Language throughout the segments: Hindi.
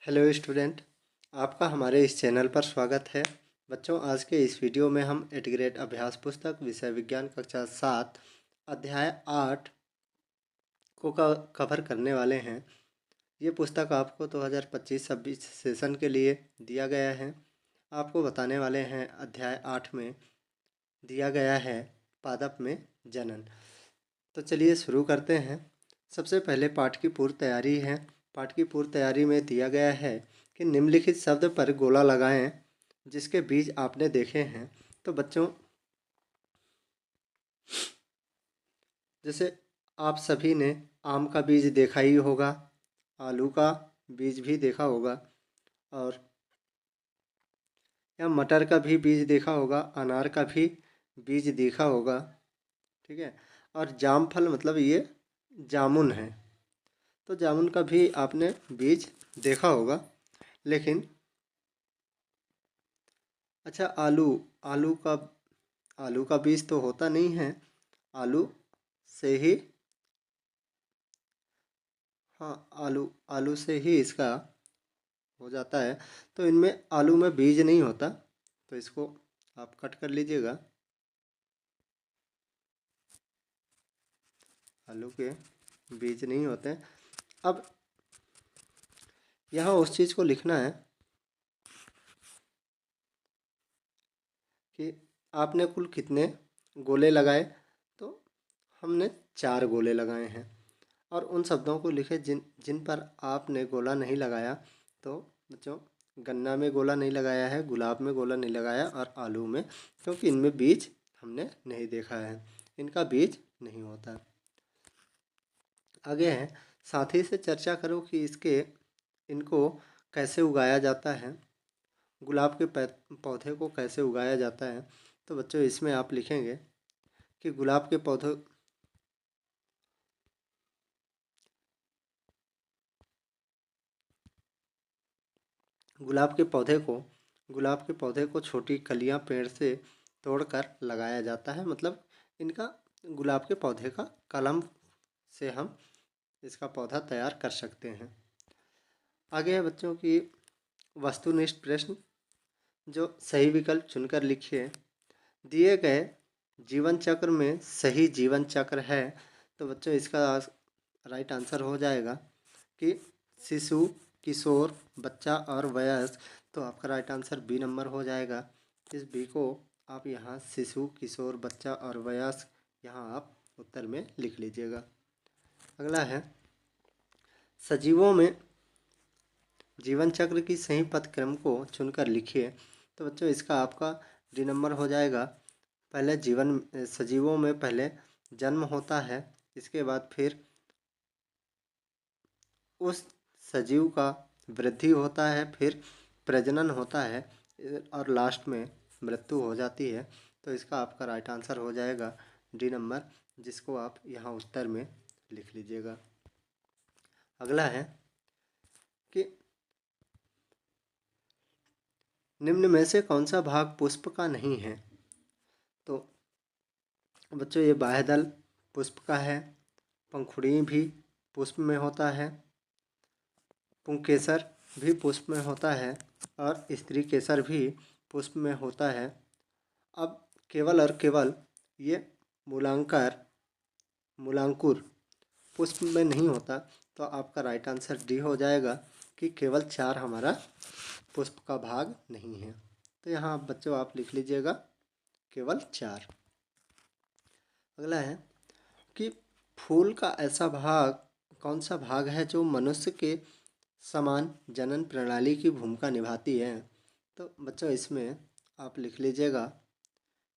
हेलो स्टूडेंट, आपका हमारे इस चैनल पर स्वागत है। बच्चों, आज के इस वीडियो में हम 8th ग्रेड अभ्यास पुस्तक विषय विज्ञान कक्षा 7 अध्याय 8 को कवर करने वाले हैं। ये पुस्तक आपको 2025-26 सेशन के लिए दिया गया है। आपको बताने वाले हैं अध्याय 8 में दिया गया है पादप में जनन। तो चलिए शुरू करते हैं। सबसे पहले पाठ की पूर्व तैयारी है। पाठ की पूर्व तैयारी में दिया गया है कि निम्नलिखित शब्द पर गोला लगाएं जिसके बीज आपने देखे हैं। तो बच्चों, जैसे आप सभी ने आम का बीज देखा ही होगा, आलू का बीज भी देखा होगा, और या मटर का भी बीज देखा होगा, अनार का भी बीज देखा होगा। ठीक है। और जामफल मतलब ये जामुन है, तो जामुन का भी आपने बीज देखा होगा। लेकिन अच्छा, आलू का बीज तो होता नहीं है। आलू से ही, हाँ, आलू आलू से ही इसका हो जाता है। तो इनमें आलू में बीज नहीं होता, तो इसको आप कट कर लीजिएगा। आलू के बीज नहीं होते। अब यहाँ उस चीज़ को लिखना है कि आपने कुल कितने गोले लगाए। तो हमने 4 गोले लगाए हैं, और उन शब्दों को लिखे जिन जिन पर आपने गोला नहीं लगाया। तो बच्चों, गन्ना में गोला नहीं लगाया है, गुलाब में गोला नहीं लगाया, और आलू में, क्योंकि इनमें बीज हमने नहीं देखा है, इनका बीज नहीं होता। आगे है, साथी से चर्चा करो कि इनको कैसे उगाया जाता है। गुलाब के पौधे को कैसे उगाया जाता है। तो बच्चों, इसमें आप लिखेंगे कि गुलाब के पौधे को गुलाब के पौधे को छोटी कलियां पेड़ से तोड़कर लगाया जाता है। मतलब इनका गुलाब के पौधे का कलम से हम इसका पौधा तैयार कर सकते हैं। आगे है बच्चों की वस्तुनिष्ठ प्रश्न, जो सही विकल्प चुनकर लिखिए। दिए गए जीवन चक्र में सही जीवन चक्र है। तो बच्चों, इसका राइट आंसर हो जाएगा कि शिशु, किशोर, बच्चा और वयस्क। तो आपका राइट आंसर बी नंबर हो जाएगा। इस बी को आप यहाँ शिशु, किशोर, बच्चा और वयस्क यहाँ आप उत्तर में लिख लीजिएगा। अगला है, सजीवों में जीवन चक्र की सही पथक्रम को चुनकर लिखिए। तो बच्चों, इसका आपका डी नंबर हो जाएगा। पहले सजीवों में पहले जन्म होता है, इसके बाद फिर उस सजीव का वृद्धि होता है, फिर प्रजनन होता है, और लास्ट में मृत्यु हो जाती है। तो इसका आपका राइट आंसर हो जाएगा डी नंबर, जिसको आप यहाँ उत्तर में लिख लीजिएगा। अगला है कि निम्न में से कौन सा भाग पुष्प का नहीं है। तो बच्चों, ये बाह्यदल पुष्प का है, पंखुड़ी भी पुष्प में होता है, पुंकेसर भी पुष्प में होता है, और स्त्री केसर भी पुष्प में होता है। अब केवल और केवल ये मूलांकुर पुष्प में नहीं होता। तो आपका राइट आंसर डी हो जाएगा कि केवल 4 हमारा पुष्प का भाग नहीं है। तो यहाँ बच्चों आप लिख लीजिएगा केवल 4। अगला है कि फूल का ऐसा भाग कौन सा भाग है जो मनुष्य के समान जनन प्रणाली की भूमिका निभाती है। तो बच्चों, इसमें आप लिख लीजिएगा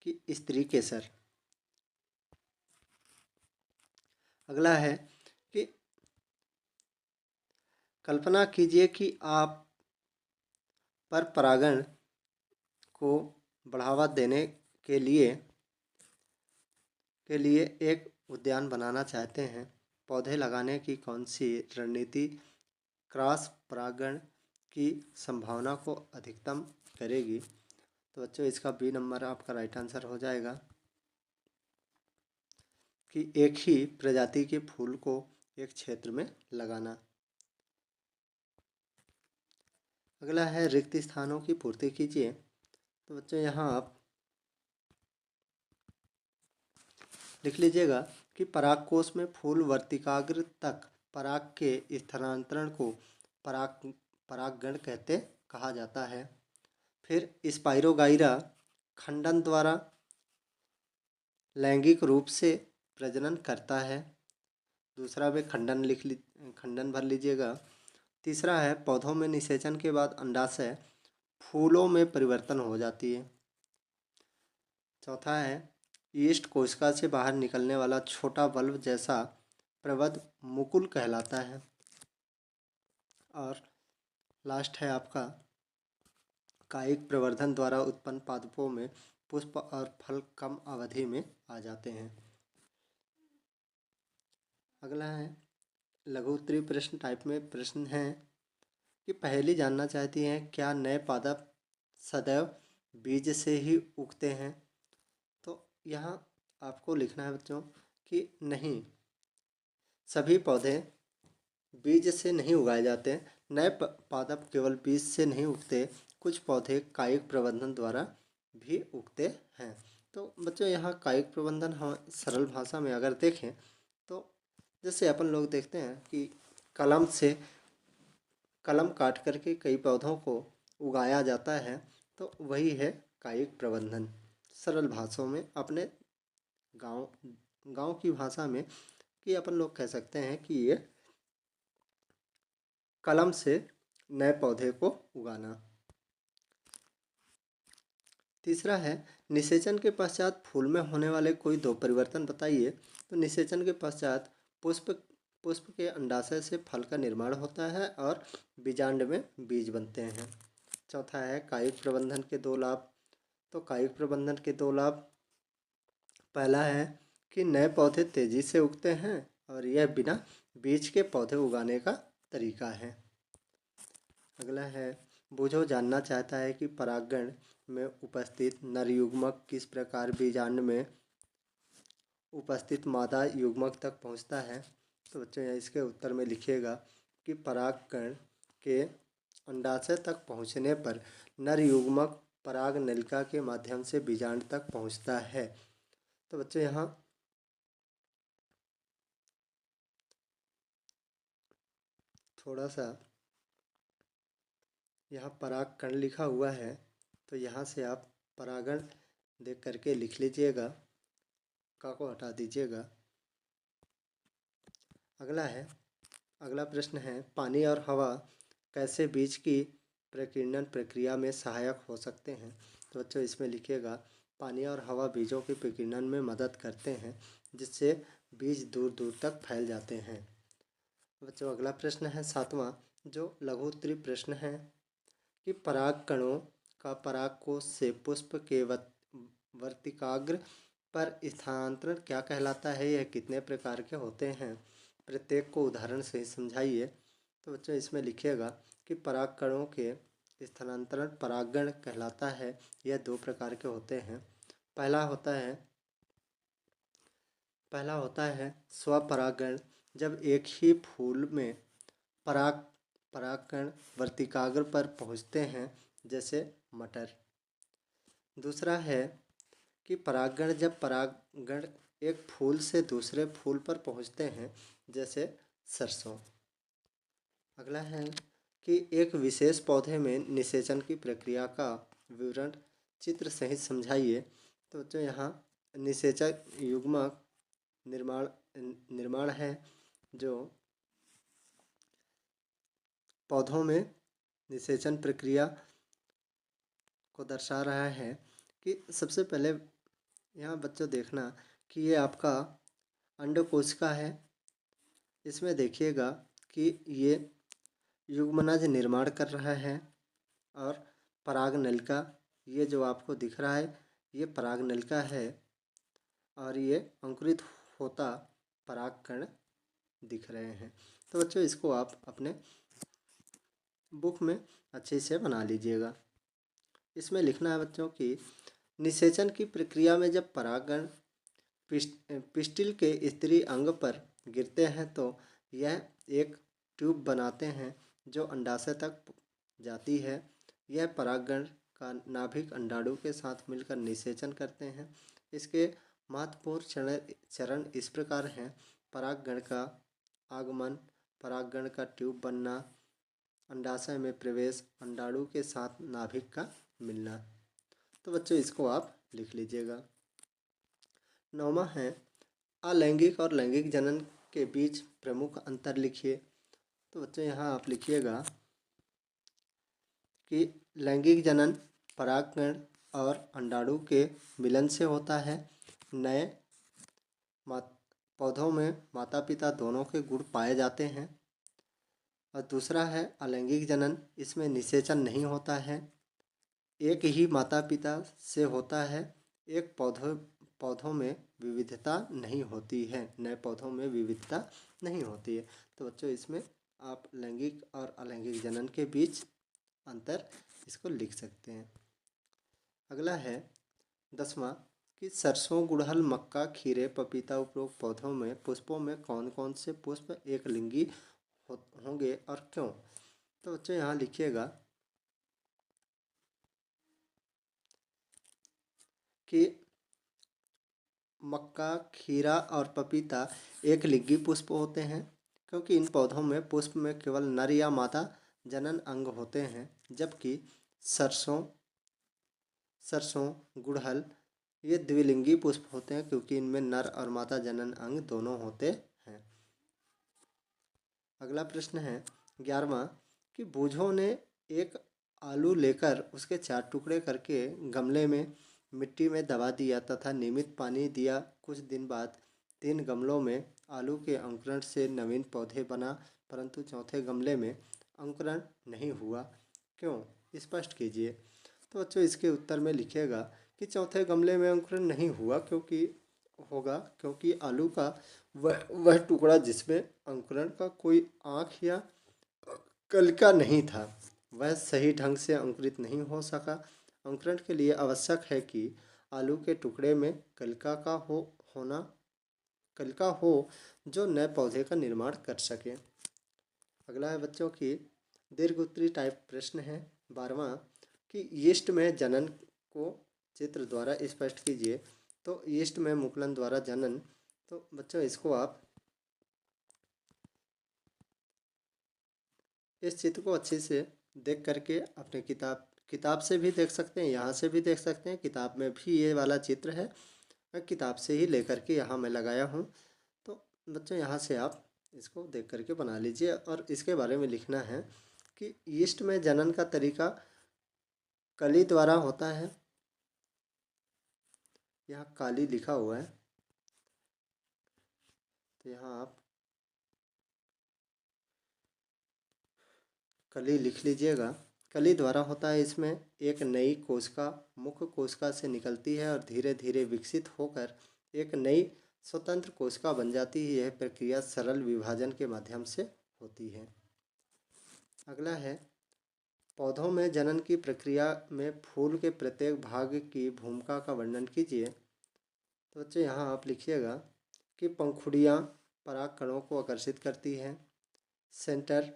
कि स्त्री केसर। अगला है कि कल्पना कीजिए कि आप पर परागण को बढ़ावा देने के लिए एक उद्यान बनाना चाहते हैं। पौधे लगाने की कौन सी रणनीति क्रॉस परागण की संभावना को अधिकतम करेगी। तो बच्चों, इसका बी नंबर आपका राइट आंसर हो जाएगा कि एक ही प्रजाति के फूल को एक क्षेत्र में लगाना। अगला है रिक्त स्थानों की पूर्ति कीजिए। तो बच्चों यहाँ आप लिख लीजिएगा कि परागकोश में फूल वर्तिकाग्र तक पराग के स्थानांतरण को परागण कहा जाता है। फिर स्पाइरोगाइरा खंडन द्वारा लैंगिक रूप से प्रजनन करता है। दूसरा में खंडन भर लीजिएगा। तीसरा है पौधों में निषेचन के बाद अंडाशय फूलों में परिवर्तन हो जाती है। चौथा है ईस्ट कोशिका से बाहर निकलने वाला छोटा बल्ब जैसा प्रबंध मुकुल कहलाता है। और लास्ट है आपका कायिक प्रवर्धन द्वारा उत्पन्न पादपों में पुष्प और फल कम अवधि में आ जाते हैं। अगला है लघु उत्तरीय प्रश्न टाइप में प्रश्न है कि पहेली जानना चाहती हैं क्या नए पादप सदैव बीज से ही उगते हैं। तो यहाँ आपको लिखना है बच्चों कि नहीं, सभी पौधे बीज से नहीं उगाए जाते। नए पादप केवल बीज से नहीं उगते, कुछ पौधे कायिक प्रबंधन द्वारा भी उगते हैं। तो बच्चों यहाँ कायिक प्रबंधन हम सरल भाषा में अगर देखें तो जैसे अपन लोग देखते हैं कि कलम काट करके कई पौधों को उगाया जाता है, तो वही है कायिक प्रबंधन। सरल भाषाओं में अपने गांव की भाषा में कि अपन लोग कह सकते हैं कि ये कलम से नए पौधे को उगाना। तीसरा है निषेचन के पश्चात फूल में होने वाले कोई दो परिवर्तन बताइए। तो निषेचन के पश्चात पुष्प के अंडाशय से फल का निर्माण होता है और बीजांड में बीज बनते हैं। चौथा है कायिक प्रबंधन के दो लाभ। तो कायिक प्रबंधन के दो लाभ, पहला है कि नए पौधे तेजी से उगते हैं और यह बिना बीज के पौधे उगाने का तरीका है। अगला है बूझो जानना चाहता है कि परागण में उपस्थित नर युग्मक किस प्रकार बीजांड में उपस्थित मादा युग्मक तक पहुंचता है। तो बच्चों इसके उत्तर में लिखिएगा कि परागकण के अंडाशय तक पहुंचने पर नर युग्मक पराग नलिका के माध्यम से बीजांड तक पहुंचता है। तो बच्चों यहाँ थोड़ा सा यहाँ परागकण लिखा हुआ है, तो यहाँ से आप परागण देख करके लिख लीजिएगा, का को हटा दीजिएगा। अगला प्रश्न है पानी और हवा कैसे बीज की प्रकीर्णन प्रक्रिया में सहायक हो सकते हैं। तो बच्चों इसमें लिखिएगा पानी और हवा बीजों के प्रकीर्णन में मदद करते हैं, जिससे बीज दूर दूर तक फैल जाते हैं। बच्चों अगला प्रश्न है सातवां, जो लघु उत्तरीय प्रश्न है कि पराग कणों का परागकोश से पुष्प के वर्तिकाग्र पर स्थानांतरण क्या कहलाता है, यह कितने प्रकार के होते हैं, प्रत्येक को उदाहरण से समझाइए। तो बच्चों इसमें लिखिएगा कि पराग कणों के स्थानांतरण परागण कहलाता है। यह दो प्रकार के होते हैं। पहला होता है स्वपरागण, जब एक ही फूल में परागकण वर्तिकाग्र पर पहुँचते हैं, जैसे मटर। दूसरा है कि परागण, जब परागण एक फूल से दूसरे फूल पर पहुँचते हैं, जैसे सरसों। अगला है कि एक विशेष पौधे में निषेचन की प्रक्रिया का विवरण चित्र सहित समझाइए। तो जो यहाँ निषेचक युग्मक निर्माण है, जो पौधों में निषेचन प्रक्रिया को दर्शा रहा है कि सबसे पहले यहाँ बच्चों देखना कि ये आपका अंडकोशिका है। इसमें देखिएगा कि ये युग्मनज निर्माण कर रहा है और पराग नलिका, ये जो आपको दिख रहा है ये पराग नलिका है और ये अंकुरित होता परागकण दिख रहे हैं। तो बच्चों इसको आप अपने बुक में अच्छे से बना लीजिएगा। इसमें लिखना है बच्चों कि निषेचन की प्रक्रिया में जब परागकण पिस्टिल के स्त्री अंग पर गिरते हैं तो यह एक ट्यूब बनाते हैं जो अंडाशय तक जाती है। यह परागण का नाभिक अंडाणु के साथ मिलकर निषेचन करते हैं। इसके महत्वपूर्ण चरण इस प्रकार हैं: परागण का आगमन, परागण का ट्यूब बनना, अंडाशय में प्रवेश, अंडाणु के साथ नाभिक का मिलना। तो बच्चों इसको आप लिख लीजिएगा। 9वां है अलैंगिक और लैंगिक जनन के बीच प्रमुख अंतर लिखिए। तो बच्चों यहाँ आप लिखिएगा कि लैंगिक जनन परागकण और अंडाणु के मिलन से होता है। नए पौधों में माता पिता दोनों के गुण पाए जाते हैं। और दूसरा है अलैंगिक जनन, इसमें निषेचन नहीं होता है, एक ही माता पिता से होता है। एक पौधों में विविधता नहीं होती है, नए पौधों में विविधता नहीं होती है। तो बच्चों इसमें आप लैंगिक और अलैंगिक जनन के बीच अंतर इसको लिख सकते हैं। अगला है 10वां कि सरसों, गुड़हल, मक्का, खीरे, पपीता उपरोक्त पौधों में पुष्पों में कौन कौन से पुष्प एक लिंगी होंगे और क्यों। तो बच्चों यहाँ लिखिएगा कि मक्का, खीरा और पपीता एक लिंगी पुष्प होते हैं, क्योंकि इन पौधों में पुष्प में केवल नर या मादा जनन अंग होते हैं। जबकि सरसों, गुड़हल ये द्विलिंगी पुष्प होते हैं, क्योंकि इनमें नर और मादा जनन अंग दोनों होते हैं। अगला प्रश्न है 11वां कि बूझों ने एक आलू लेकर उसके 4 टुकड़े करके गमले में मिट्टी में दबा दिया तथा नियमित पानी दिया। कुछ दिन बाद 3 गमलों में आलू के अंकुरण से नवीन पौधे बना, परंतु चौथे गमले में अंकुरण नहीं हुआ, क्यों? स्पष्ट कीजिए। तो बच्चों इसके उत्तर में लिखिएगा कि चौथे गमले में अंकुरण नहीं हुआ क्योंकि आलू का वह टुकड़ा जिसमें अंकुरण का कोई आँख या कलिका नहीं था, वह सही ढंग से अंकुरित नहीं हो सका। अंकुरण के लिए आवश्यक है कि आलू के टुकड़े में कलिका हो जो नए पौधे का निर्माण कर सके। अगला है बच्चों की दीर्घ उत्तरी टाइप प्रश्न है 12वां कि यीस्ट में जनन को चित्र द्वारा स्पष्ट कीजिए। तो यीस्ट में मुकुलन द्वारा जनन, तो बच्चों इसको आप इस चित्र को अच्छे से देख करके अपने किताब से भी देख सकते हैं, यहाँ से भी देख सकते हैं। किताब में भी ये वाला चित्र है, मैं किताब से ही लेकर के यहाँ मैं लगाया हूँ। तो बच्चों यहाँ से आप इसको देख करके बना लीजिए और इसके बारे में लिखना है कि यीस्ट में जनन का तरीका कली द्वारा होता है। यहाँ काली लिखा हुआ है, तो यहाँ आप कली लिख लीजिएगा। कली द्वारा होता है। इसमें एक नई कोशिका मुख्य कोशिका से निकलती है और धीरे धीरे विकसित होकर एक नई स्वतंत्र कोशिका बन जाती है। यह प्रक्रिया सरल विभाजन के माध्यम से होती है। अगला है पौधों में जनन की प्रक्रिया में फूल के प्रत्येक भाग की भूमिका का वर्णन कीजिए। तो बच्चों यहाँ आप लिखिएगा कि पंखुड़ियाँ परागकणों को आकर्षित करती हैं। सेंटर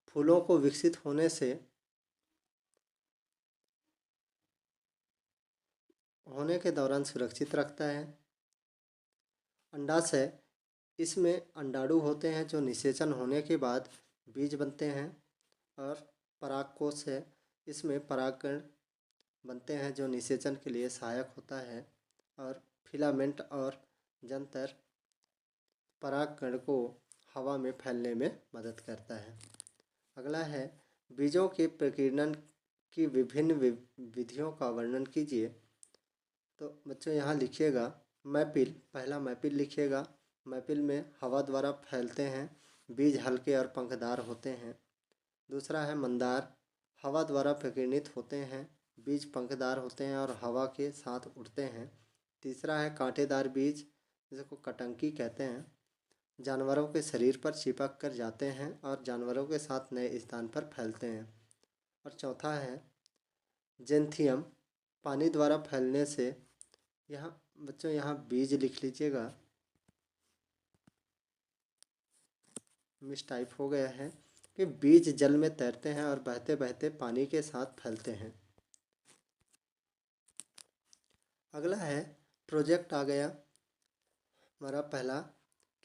फूलों को विकसित होने के दौरान सुरक्षित रखता है। अंडाशय, इसमें अंडाणु होते हैं जो निषेचन होने के बाद बीज बनते हैं। और परागकोश है, इसमें परागकण बनते हैं जो निषेचन के लिए सहायक होता है। और फिलामेंट और जंतर परागकण को हवा में फैलने में मदद करता है। अगला है बीजों के प्रकीर्णन की विभिन्न विधियों का वर्णन कीजिए। तो बच्चों यहाँ लिखिएगा पहला मैपिल लिखिएगा। मैपिल में हवा द्वारा फैलते हैं, बीज हल्के और पंखदार होते हैं। दूसरा है मंदार, हवा द्वारा प्रकीर्णित होते हैं, बीज पंखदार होते हैं और हवा के साथ उड़ते हैं। तीसरा है कांटेदार बीज, जिसको कटंकी कहते हैं, जानवरों के शरीर पर चिपक कर जाते हैं और जानवरों के साथ नए स्थान पर फैलते हैं। और चौथा है जेंथियम, पानी द्वारा फैलने से, यहाँ बच्चों यहाँ बीज लिख लीजिएगा, मिस टाइप हो गया है। कि बीज जल में तैरते हैं और बहते बहते पानी के साथ फैलते हैं। अगला है प्रोजेक्ट आ गया हमारा पहला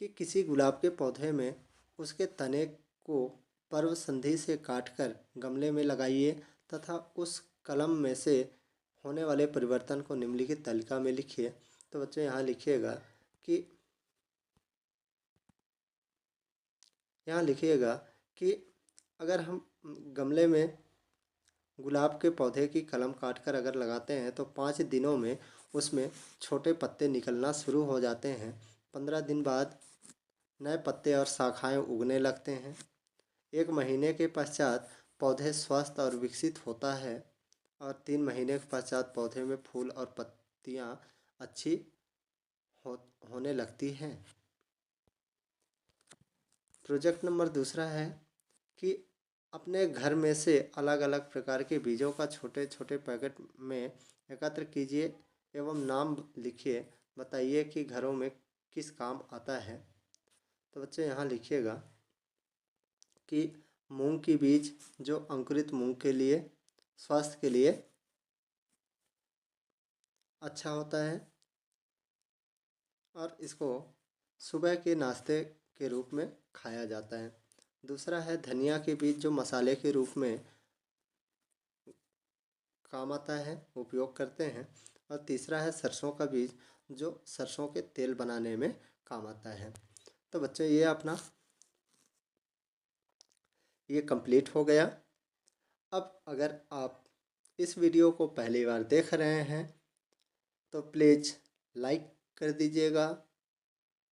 कि किसी गुलाब के पौधे में उसके तने को पर्व संधि से काटकर गमले में लगाइए तथा उस कलम में से होने वाले परिवर्तन को निम्नलिखित तालिका में लिखिए। तो बच्चों यहाँ लिखिएगा कि अगर हम गमले में गुलाब के पौधे की कलम काटकर अगर लगाते हैं तो 5 दिनों में उसमें छोटे पत्ते निकलना शुरू हो जाते हैं। 15 दिन बाद नए पत्ते और शाखाएं उगने लगते हैं। 1 महीने के पश्चात पौधे स्वस्थ और विकसित होता है और 3 महीने के पश्चात पौधे में फूल और पत्तियां अच्छी होने लगती हैं। प्रोजेक्ट नंबर दूसरा है कि अपने घर में से अलग अलग प्रकार के बीजों का छोटे छोटे पैकेट में एकत्र कीजिए एवं नाम लिखिए। बताइए कि घरों में किस काम आता है। तो बच्चे यहाँ लिखिएगा कि मूंग की बीज जो अंकुरित मूंग के लिए स्वास्थ्य के लिए अच्छा होता है और इसको सुबह के नाश्ते के रूप में खाया जाता है। दूसरा है धनिया के बीज जो मसाले के रूप में काम आता है, उपयोग करते हैं। और तीसरा है सरसों का बीज जो सरसों के तेल बनाने में काम आता है। तो बच्चों ये कंप्लीट हो गया। अब अगर आप इस वीडियो को पहली बार देख रहे हैं तो प्लीज़ लाइक कर दीजिएगा।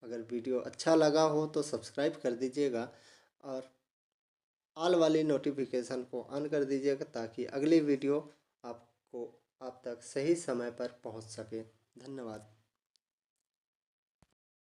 अगर वीडियो अच्छा लगा हो तो सब्सक्राइब कर दीजिएगा और ऑल वाली नोटिफिकेशन को ऑन कर दीजिएगा ताकि अगली वीडियो आप तक सही समय पर पहुंच सके। धन्यवाद।